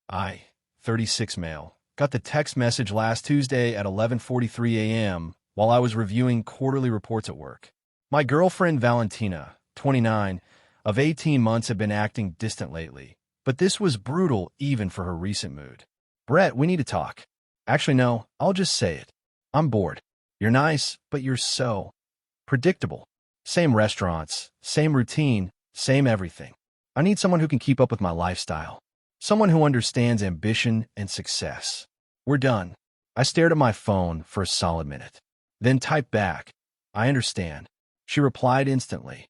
I, 36 male, got the text message last Tuesday at 11:43 a.m. while I was reviewing quarterly reports at work. My girlfriend Valentina, 29, of 18 months, had been acting distant lately, but this was brutal even for her recent mood. Brett, we need to talk. Actually, no, I'll just say it. I'm bored. You're nice, but you're so predictable. Same restaurants, same routine, same everything. I need someone who can keep up with my lifestyle. Someone who understands ambition and success. We're done. I stared at my phone for a solid minute. Then typed back, I understand. She replied instantly.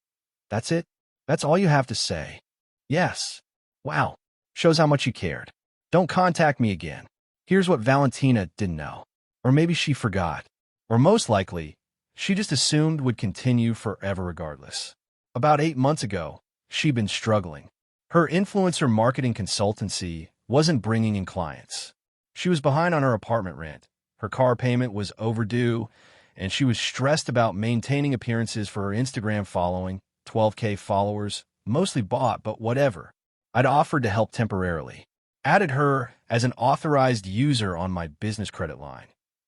That's it? That's all you have to say? Yes. Wow. Shows how much you cared. Don't contact me again. Here's what Valentina didn't know. Or maybe she forgot. Or most likely, she just assumed would continue forever regardless. About 8 months ago, she'd been struggling. Her influencer marketing consultancy wasn't bringing in clients. She was behind on her apartment rent. Her car payment was overdue, and she was stressed about maintaining appearances for her Instagram following, 12K followers, mostly bought, but whatever. I'd offered to help temporarily. Added her as an authorized user on my business credit line,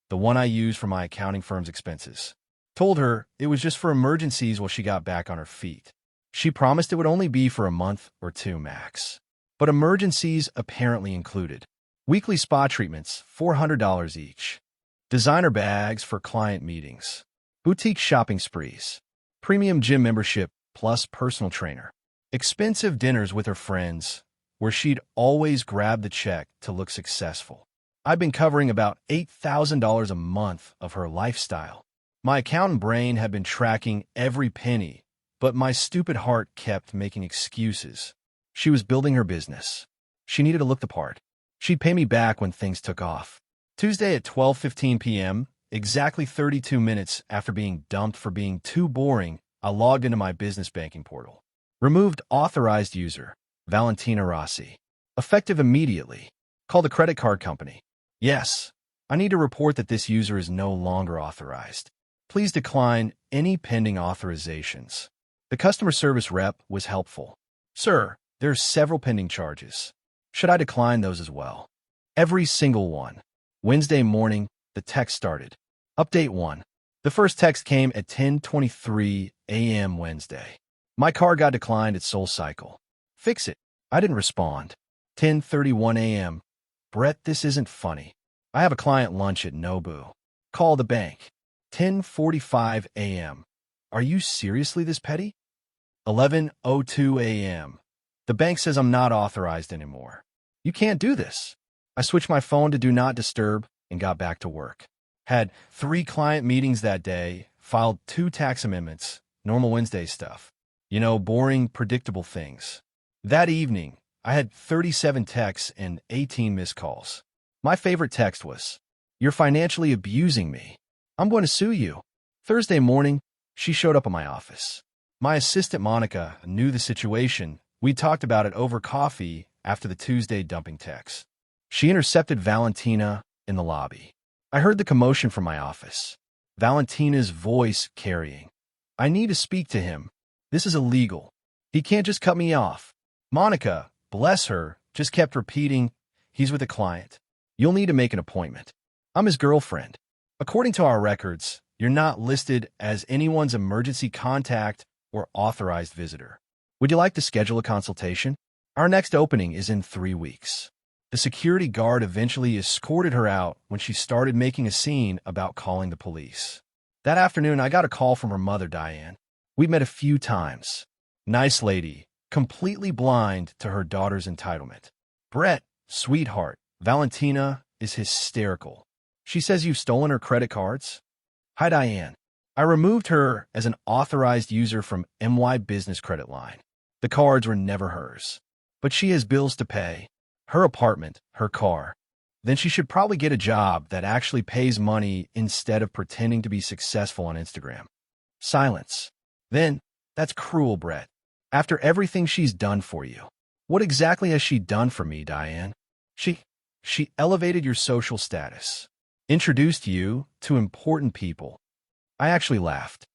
the one I use for my accounting firm's expenses. Told her it was just for emergencies while she got back on her feet. She promised it would only be for a month or two max. But emergencies apparently included weekly spa treatments, $400 each, designer bags for client meetings, boutique shopping sprees, premium gym membership plus personal trainer, expensive dinners with her friends, where she'd always grab the check to look successful. I've been covering about $8,000 a month of her lifestyle. My accountant brain had been tracking every penny, but my stupid heart kept making excuses. She was building her business. She needed to look the part. She'd pay me back when things took off. Tuesday at 12:15 p.m., exactly 32 minutes after being dumped for being too boring, I logged into my business banking portal. Removed authorized user, Valentina Rossi. Effective immediately. Call the credit card company. Yes, I need to report that this user is no longer authorized. Please decline any pending authorizations. The customer service rep was helpful. Sir, there are several pending charges. Should I decline those as well? Every single one. Wednesday morning, the text started. Update 1. The first text came at 10:23 a.m. Wednesday. My car got declined at SoulCycle. Fix it. I didn't respond. 10:31 a.m. Brett, this isn't funny. I have a client lunch at Nobu. Call the bank. 10:45 a.m. Are you seriously this petty? 11:02 a.m. The bank says I'm not authorized anymore. You can't do this. I switched my phone to Do Not Disturb and got back to work. Had 3 client meetings that day, filed 2 tax amendments, normal Wednesday stuff. You know, boring, predictable things. That evening, I had 37 texts and 18 missed calls. My favorite text was, "You're financially abusing me. I'm going to sue you." Thursday morning, she showed up at my office. My assistant Monica knew the situation. We talked about it over coffee after the Tuesday dumping text. She intercepted Valentina in the lobby. I heard the commotion from my office. Valentina's voice carrying. I need to speak to him. This is illegal. He can't just cut me off. Monica, bless her, just kept repeating, he's with a client. You'll need to make an appointment. I'm his girlfriend. According to our records, you're not listed as anyone's emergency contact or authorized visitor. Would you like to schedule a consultation? Our next opening is in 3 weeks. The security guard eventually escorted her out when she started making a scene about calling the police. That afternoon, I got a call from her mother, Diane. We'd met a few times. Nice lady, completely blind to her daughter's entitlement. Brett, sweetheart, Valentina is hysterical. She says you've stolen her credit cards. Hi, Diane. I removed her as an authorized user from MY Business Credit Line. The cards were never hers. But she has bills to pay. Her apartment, her car. Then she should probably get a job that actually pays money instead of pretending to be successful on Instagram. Silence. Then, that's cruel, Brett. After everything she's done for you. What exactly has she done for me, Diane? She elevated your social status. Introduced you to important people. I actually laughed.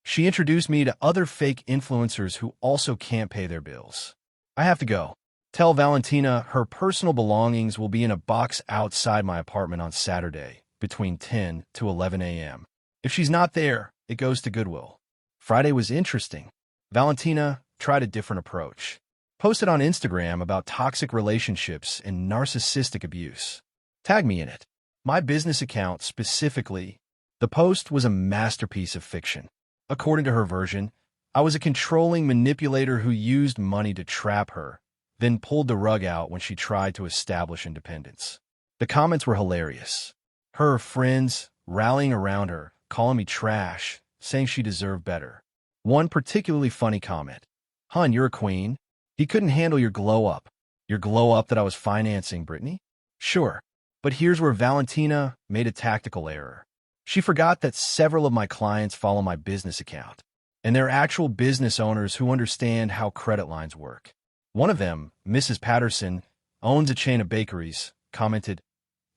She introduced me to other fake influencers who also can't pay their bills. I have to go. Tell Valentina her personal belongings will be in a box outside my apartment on Saturday between 10 to 11 a.m. If she's not there, it goes to Goodwill. Friday was interesting. Valentina tried a different approach. Posted on Instagram about toxic relationships and narcissistic abuse. Tag me in it. My business account specifically. The post was a masterpiece of fiction. According to her version, I was a controlling manipulator who used money to trap her, then pulled the rug out when she tried to establish independence. The comments were hilarious. Her friends rallying around her, calling me trash, saying she deserved better. One particularly funny comment. Hun, you're a queen. He couldn't handle your glow up. Your glow up that I was financing, Brittany? Sure. But here's where Valentina made a tactical error. She forgot that several of my clients follow my business account, and they're actual business owners who understand how credit lines work. One of them, Mrs. Patterson, owns a chain of bakeries, commented,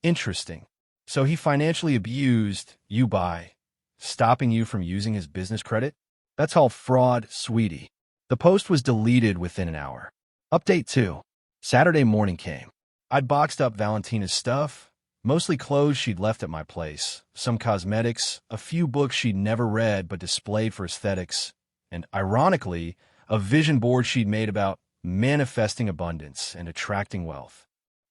"Interesting. So he financially abused you by stopping you from using his business credit? That's all fraud, sweetie." The post was deleted within an hour. Update 2. Saturday morning came. I'd boxed up Valentina's stuff, mostly clothes she'd left at my place, some cosmetics, a few books she'd never read but displayed for aesthetics, and, ironically, a vision board she'd made about manifesting abundance and attracting wealth.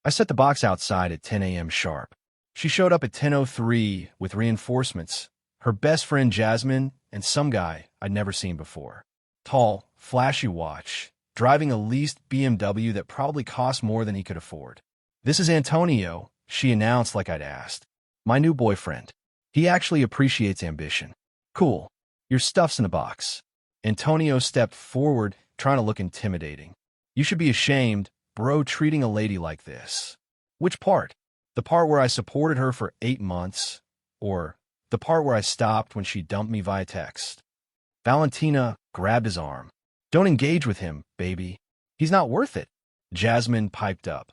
I set the box outside at 10 a.m. sharp. She showed up at 10:03 with reinforcements, her best friend Jasmine, and some guy I'd never seen before. Tall, flashy watch, driving a leased BMW that probably cost more than he could afford. "This is Antonio," she announced like I'd asked. "My new boyfriend. He actually appreciates ambition." "Cool. Your stuff's in the box." Antonio stepped forward, trying to look intimidating. "You should be ashamed, bro, treating a lady like this." "Which part? The part where I supported her for 8 months, or the part where I stopped when she dumped me via text?" Valentina grabbed his arm. "Don't engage with him, baby. He's not worth it." Jasmine piped up.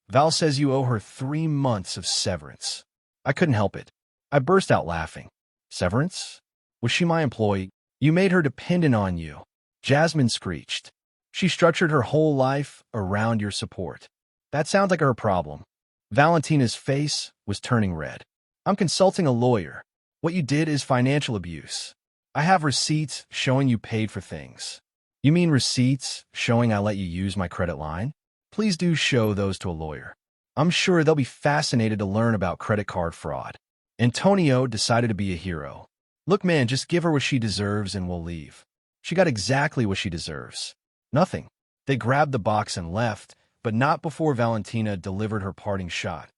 "Val says you owe her 3 months of severance." I couldn't help it. I burst out laughing. "Severance? Was she my employee? You made her dependent on you." Jasmine screeched. "She structured her whole life around your support." "That sounds like her problem." Valentina's face was turning red. "I'm consulting a lawyer. What you did is financial abuse. I have receipts showing you paid for things." "You mean receipts showing I let you use my credit line?" "Please do show those to a lawyer. I'm sure they'll be fascinated to learn about credit card fraud." Antonio decided to be a hero. "Look, man, just give her what she deserves and we'll leave." She got exactly what she deserves. Nothing. They grabbed the box and left, but not before Valentina delivered her parting shot.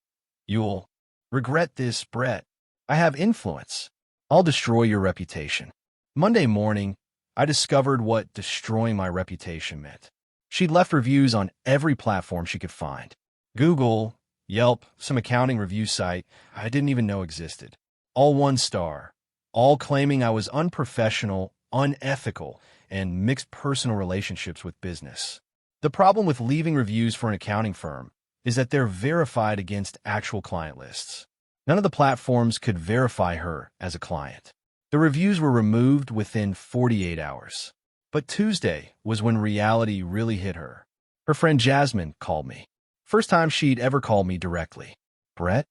"You'll regret this, Brett. I have influence. I'll destroy your reputation." Monday morning, I discovered what destroying my reputation meant. She'd left reviews on every platform she could find. Google, Yelp, some accounting review site I didn't even know existed. All 1 star. All claiming I was unprofessional, unethical, and mixed personal relationships with business. The problem with leaving reviews for an accounting firm is that they're verified against actual client lists. None of the platforms could verify her as a client. The reviews were removed within 48 hours. But Tuesday was when reality really hit her. Her friend Jasmine called me. First time she'd ever called me directly. "Brett,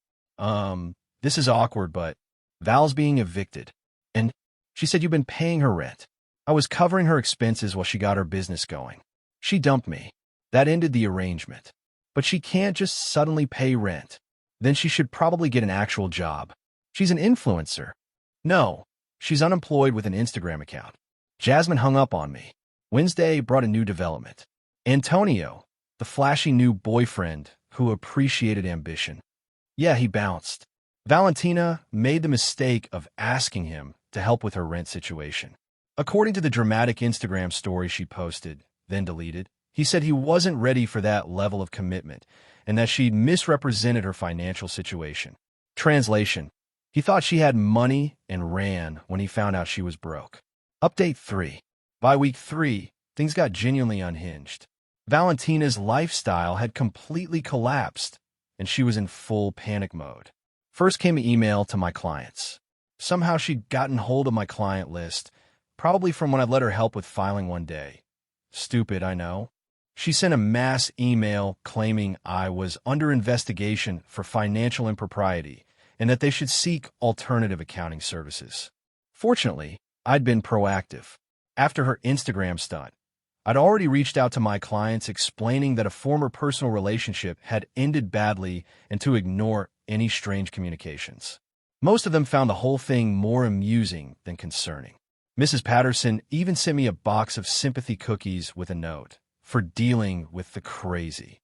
this is awkward, but Val's being evicted. And she said you've been paying her rent. I was covering her expenses while she got her business going. She dumped me. That ended the arrangement. But she can't just suddenly pay rent. Then she should probably get an actual job. She's an influencer." "No, she's unemployed with an Instagram account." Jasmine hung up on me. Wednesday brought a new development. Antonio, the flashy new boyfriend who appreciated ambition. Yeah, he bounced. Valentina made the mistake of asking him to help with her rent situation. According to the dramatic Instagram story she posted, then deleted, he said he wasn't ready for that level of commitment and that she'd misrepresented her financial situation. Translation: he thought she had money and ran when he found out she was broke. Update 3. By week 3, things got genuinely unhinged. Valentina's lifestyle had completely collapsed, and she was in full panic mode. First came an email to my clients. Somehow she'd gotten hold of my client list, probably from when I'd let her help with filing one day. Stupid, I know. She sent a mass email claiming I was under investigation for financial impropriety and that they should seek alternative accounting services. Fortunately, I'd been proactive. After her Instagram stunt, I'd already reached out to my clients explaining that a former personal relationship had ended badly and to ignore any strange communications. Most of them found the whole thing more amusing than concerning. Mrs. Patterson even sent me a box of sympathy cookies with a note for dealing with the crazy.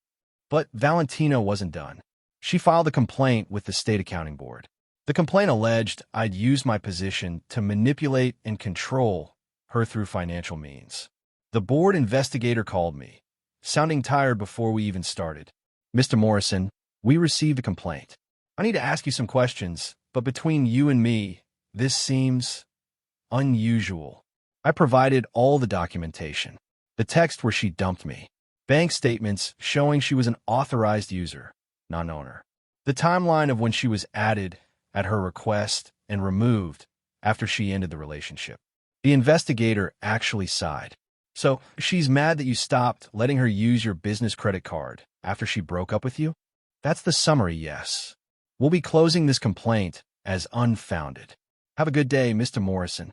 But Valentina wasn't done. She filed a complaint with the state accounting board. The complaint alleged I'd used my position to manipulate and control her through financial means. The board investigator called me, sounding tired before we even started. "Mr. Morrison, we received a complaint. I need to ask you some questions, but between you and me, this seems unusual." I provided all the documentation. The text where she dumped me. Bank statements showing she was an authorized user, not an owner. The timeline of when she was added at her request and removed after she ended the relationship. The investigator actually sighed. "So she's mad that you stopped letting her use your business credit card after she broke up with you?" That's the summary, yes. We'll be closing this complaint as unfounded. Have a good day, Mr. Morrison.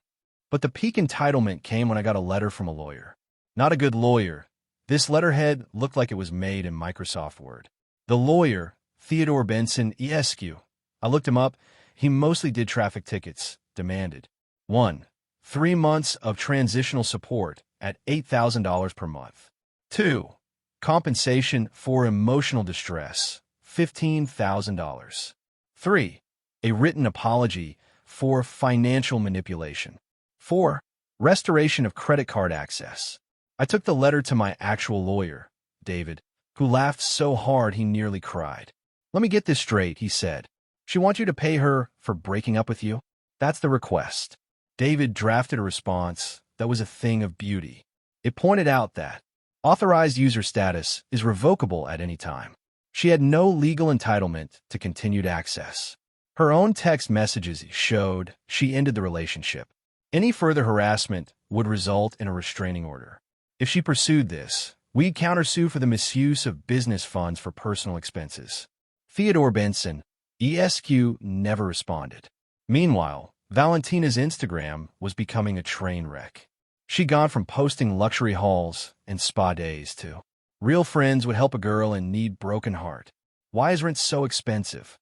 But the peak entitlement came when I got a letter from a lawyer. Not a good lawyer. This letterhead looked like it was made in Microsoft Word. The lawyer, Theodore Benson, ESQ. I looked him up. He mostly did traffic tickets. Demanded 1. 3 months of transitional support at $8,000 per month. 2. Compensation for emotional distress, $15,000. 3. A written apology for financial manipulation. 4. Restoration of credit card access. I took the letter to my actual lawyer, David, who laughed so hard he nearly cried. "Let me get this straight," he said. "She wants you to pay her for breaking up with you? That's the request." David drafted a response that was a thing of beauty. It pointed out that authorized user status is revocable at any time. She had no legal entitlement to continued access. Her own text messages showed she ended the relationship. Any further harassment would result in a restraining order. If she pursued this, we'd countersue for the misuse of business funds for personal expenses. Theodore Benson, ESQ, never responded. Meanwhile, Valentina's Instagram was becoming a train wreck. She'd gone from posting luxury hauls and spa days to real friends would help a girl in need broken heart. Why is rent so expensive?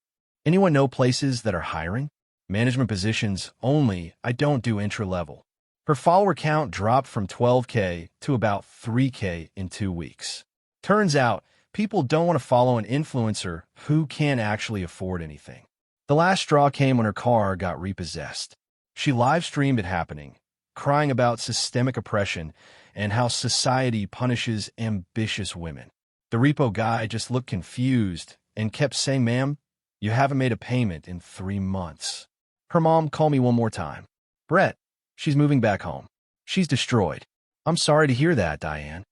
Anyone know places that are hiring? Management positions only. I don't do entry-level. Her follower count dropped from 12K to about 3K in 2 weeks. Turns out, people don't want to follow an influencer who can't actually afford anything. The last straw came when her car got repossessed. She live-streamed it happening, crying about systemic oppression and how society punishes ambitious women. The repo guy just looked confused and kept saying, "Ma'am, you haven't made a payment in 3 months." Her mom called me one more time. "Brett, she's moving back home. She's destroyed." "I'm sorry to hear that, Diane."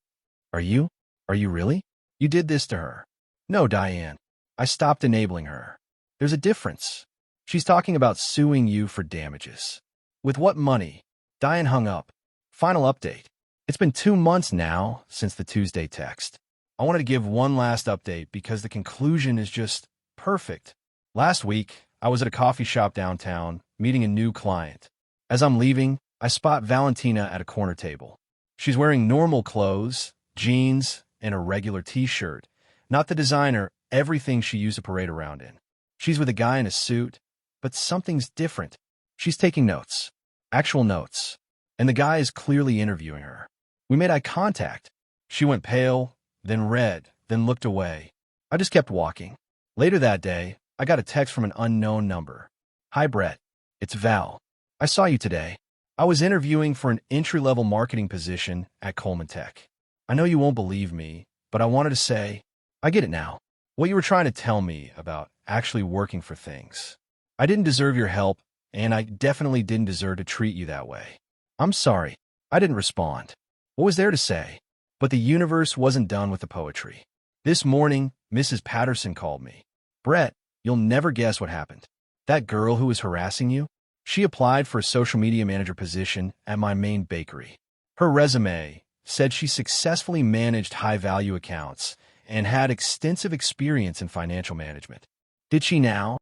Are you? Are you really? You did this to her?" "No, Diane. I stopped enabling her." "There's a difference. She's talking about suing you for damages." "With what money?" Diane hung up. Final update. It's been 2 months now since the Tuesday text. I wanted to give one last update because the conclusion is just perfect. Last week, I was at a coffee shop downtown, meeting a new client. As I'm leaving, I spot Valentina at a corner table. She's wearing normal clothes, jeans, and a regular t-shirt, not the designer, everything she used to parade around in. She's with a guy in a suit, but something's different. She's taking notes, actual notes, and the guy is clearly interviewing her. We made eye contact. She went pale, then red, then looked away. I just kept walking. Later that day, I got a text from an unknown number. "Hi, Brett. It's Val. I saw you today. I was interviewing for an entry-level marketing position at Coleman Tech. I know you won't believe me, but I wanted to say, I get it now. What you were trying to tell me about actually working for things. I didn't deserve your help, and I definitely didn't deserve to treat you that way. I'm sorry. I didn't respond. What was there to say? But the universe wasn't done with the poetry. This morning, Mrs. Patterson called me. Brett, you'll never guess what happened. That girl who was harassing you? She applied for a social media manager position at my main bakery. Her resume said she successfully managed high-value accounts and had extensive experience in financial management. Did she now?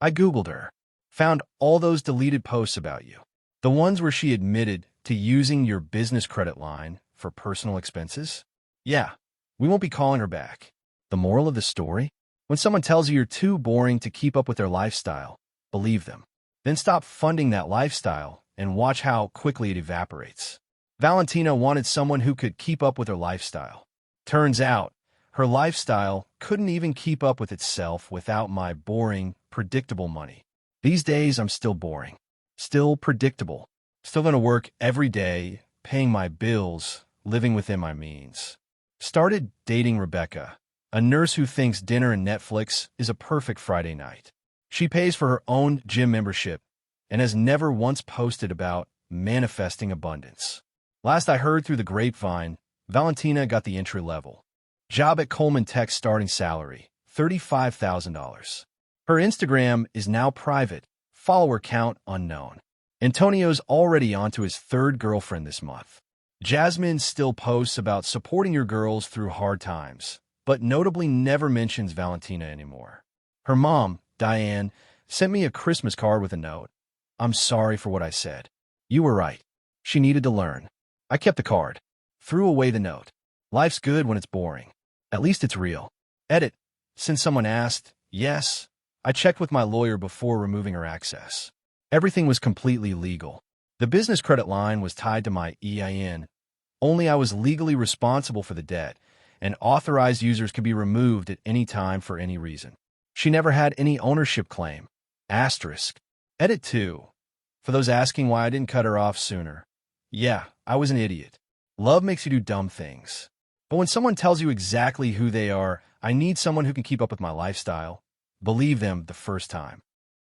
I Googled her. Found all those deleted posts about you. The ones where she admitted to using your business credit line for personal expenses? Yeah, we won't be calling her back. The moral of the story? When someone tells you you're too boring to keep up with their lifestyle, believe them. Then stop funding that lifestyle and watch how quickly it evaporates. Valentina wanted someone who could keep up with her lifestyle. Turns out, her lifestyle couldn't even keep up with itself without my boring, predictable money. These days, I'm still boring. Still predictable. Still going to work every day, paying my bills, living within my means. Started dating Rebecca, a nurse who thinks dinner and Netflix is a perfect Friday night. She pays for her own gym membership and has never once posted about manifesting abundance. Last I heard through the grapevine, Valentina got the entry level. Job at Coleman Tech, starting salary, $35,000. Her Instagram is now private, follower count unknown. Antonio's already onto his third girlfriend this month. Jasmine still posts about supporting your girls through hard times, but notably never mentions Valentina anymore. Her mom, Diane, sent me a Christmas card with a note. I'm sorry for what I said. You were right. She needed to learn. I kept the card. Threw away the note. Life's good when it's boring. At least it's real. Edit. Since someone asked, yes, I checked with my lawyer before removing her access. Everything was completely legal. The business credit line was tied to my EIN, only I was legally responsible for the debt, and authorized users could be removed at any time for any reason. She never had any ownership claim. Asterisk. Edit 2. For those asking why I didn't cut her off sooner. Yeah, I was an idiot. Love makes you do dumb things. But when someone tells you exactly who they are, I need someone who can keep up with my lifestyle. Believe them the first time.